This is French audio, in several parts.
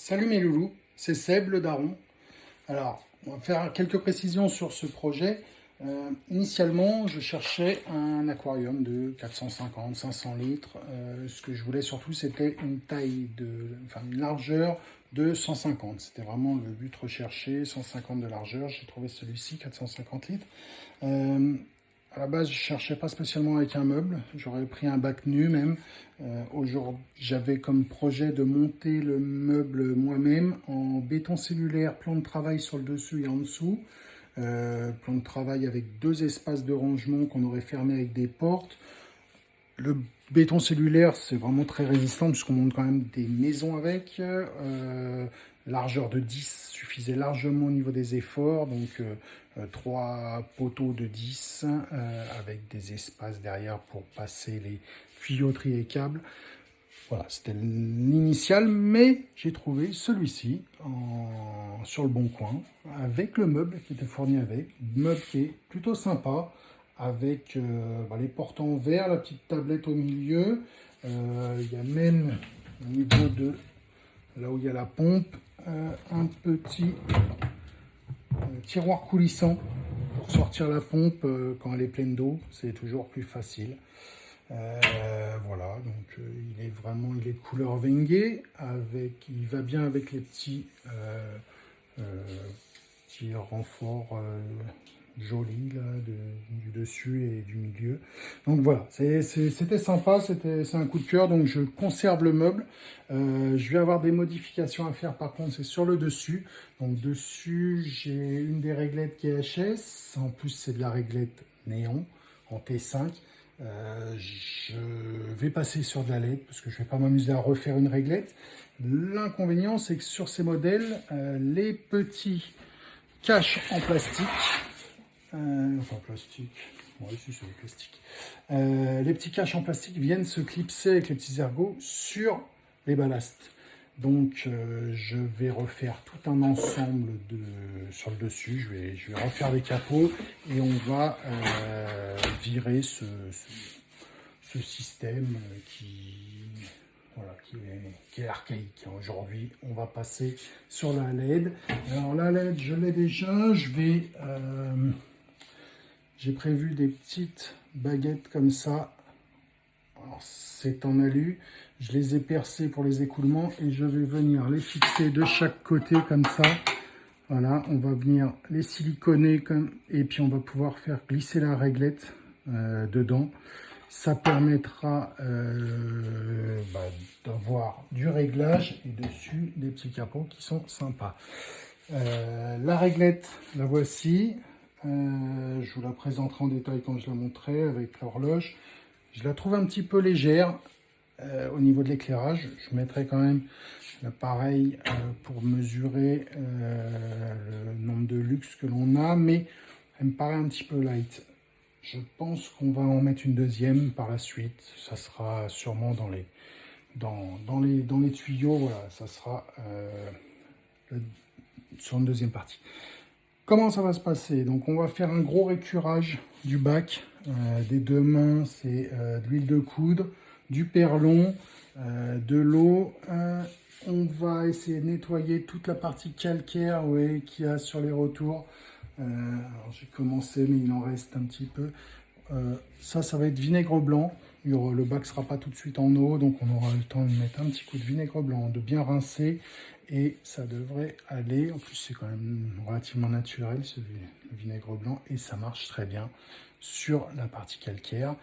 Salut mes loulous, c'est Seb le daron. Alors, on va faire quelques précisions sur ce projet. Initialement, je cherchais un aquarium de 450-500 litres. Ce que je voulais surtout, c'était une largeur de 150. C'était vraiment le but recherché, 150 de largeur. J'ai trouvé celui-ci, 450 litres. À la base, je ne cherchais pas spécialement avec un meuble. J'aurais pris un bac nu même. Aujourd'hui, j'avais comme projet de monter le meuble moi-même en béton cellulaire, plan de travail sur le dessus et en dessous. Plan de travail avec deux espaces de rangement qu'on aurait fermés avec des portes. Le béton cellulaire, c'est vraiment très résistant puisqu'on monte quand même des maisons avec. Largeur de 10 suffisait largement au niveau des efforts. Donc, 3 poteaux de 10 avec des espaces derrière pour passer les tuyauteries et câbles. Voilà, c'était l'initial, mais j'ai trouvé celui-ci sur le bon coin, avec le meuble qui était fourni avec. Meuble qui est plutôt sympa, avec les portes en verre, la petite tablette au milieu. Il y a même au niveau de là où il y a la pompe, un petit tiroir coulissant pour sortir la pompe quand elle est pleine d'eau. C'est toujours plus facile. Voilà, donc il est de couleur Wenge, il va bien avec les petits renforts jolis là, du dessus et du milieu. Donc voilà, c'était sympa, c'est un coup de cœur, donc je conserve le meuble. Je vais avoir des modifications à faire, par contre c'est sur le dessus. Donc dessus, j'ai une des réglettes qui est HS, en plus c'est de la réglette néon en T5. Je vais passer sur de la LED parce que je ne vais pas m'amuser à refaire une réglette. L'inconvénient, c'est que sur ces modèles, les petits caches en plastique, ouais, si c'est du plastique, les petits caches en plastique viennent se clipser avec les petits ergots sur les ballasts. Donc, je vais refaire tout un ensemble sur le dessus. Je vais refaire les capots et on va virer ce système qui est archaïque. Aujourd'hui, on va passer sur la LED. Alors, la LED, je l'ai déjà. J'ai prévu des petites baguettes comme ça. Alors, c'est en alu. Je les ai percées pour les écoulements et je vais venir les fixer de chaque côté comme ça. Voilà, on va venir les siliconer et puis on va pouvoir faire glisser la réglette dedans. Ça permettra d'avoir du réglage et dessus des petits capots qui sont sympas. La réglette, la voici. Je vous la présenterai en détail quand je la montrerai avec l'horloge. Je la trouve un petit peu légère au niveau de l'éclairage. Je mettrai quand même l'appareil pour mesurer le nombre de lux que l'on a, mais elle me paraît un petit peu light. Je pense qu'on va en mettre une deuxième par la suite. Ça sera sûrement dans les tuyaux. Voilà, ça sera sur une deuxième partie. Comment ça va se passer? Donc on va faire un gros récurage du bac. Des deux mains, c'est de l'huile de coudre, du perlon, de l'eau. On va essayer de nettoyer toute la partie calcaire qu'il y a sur les retours. Alors j'ai commencé, mais il en reste un petit peu. Ça va être vinaigre blanc. Le bac ne sera pas tout de suite en eau, donc on aura le temps de mettre un petit coup de vinaigre blanc, de bien rincer, et ça devrait aller. En plus, c'est quand même relativement naturel, ce vinaigre blanc, et ça marche très bien sur la partie calcaire.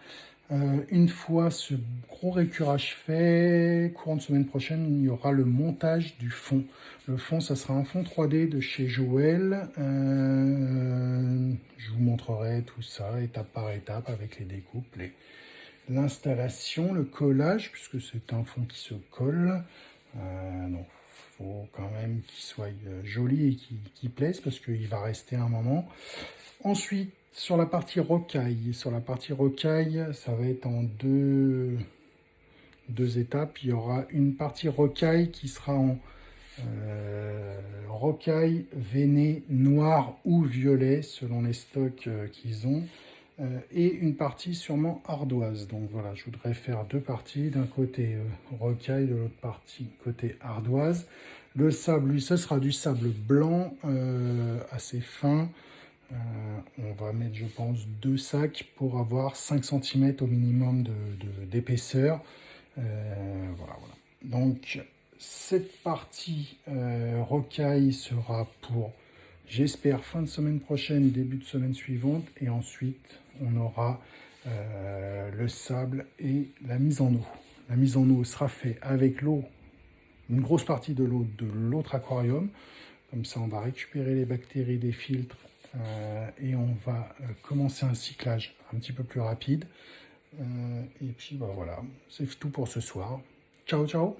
Une fois ce gros récurage fait, courant de semaine prochaine, il y aura le montage du fond. Le fond, ça sera un fond 3D de chez Joël. Je vous montrerai tout ça étape par étape avec les découpes, l'installation, le collage, puisque c'est un fond qui se colle. Donc, il faut quand même qu'il soit joli et qu'il plaise, parce qu'il va rester un moment. Ensuite, sur la partie rocaille, ça va être en deux étapes. Il y aura une partie rocaille qui sera en rocaille veinée noir ou violet, selon les stocks qu'ils ont. Et une partie sûrement ardoise. Donc voilà, je voudrais faire deux parties, d'un côté rocaille, de l'autre partie côté ardoise. Le sable, lui, ce sera du sable blanc assez fin. On va mettre, je pense, 2 sacs pour avoir 5 cm au minimum d'épaisseur. Voilà, voilà. Donc, cette partie rocaille sera pour, j'espère, fin de semaine prochaine, début de semaine suivante. Et ensuite, on aura le sable et la mise en eau. La mise en eau sera faite avec l'eau, une grosse partie de l'eau de l'autre aquarium. Comme ça, on va récupérer les bactéries des filtres et on va commencer un cyclage un petit peu plus rapide. Et puis, bah, voilà, c'est tout pour ce soir. Ciao, ciao!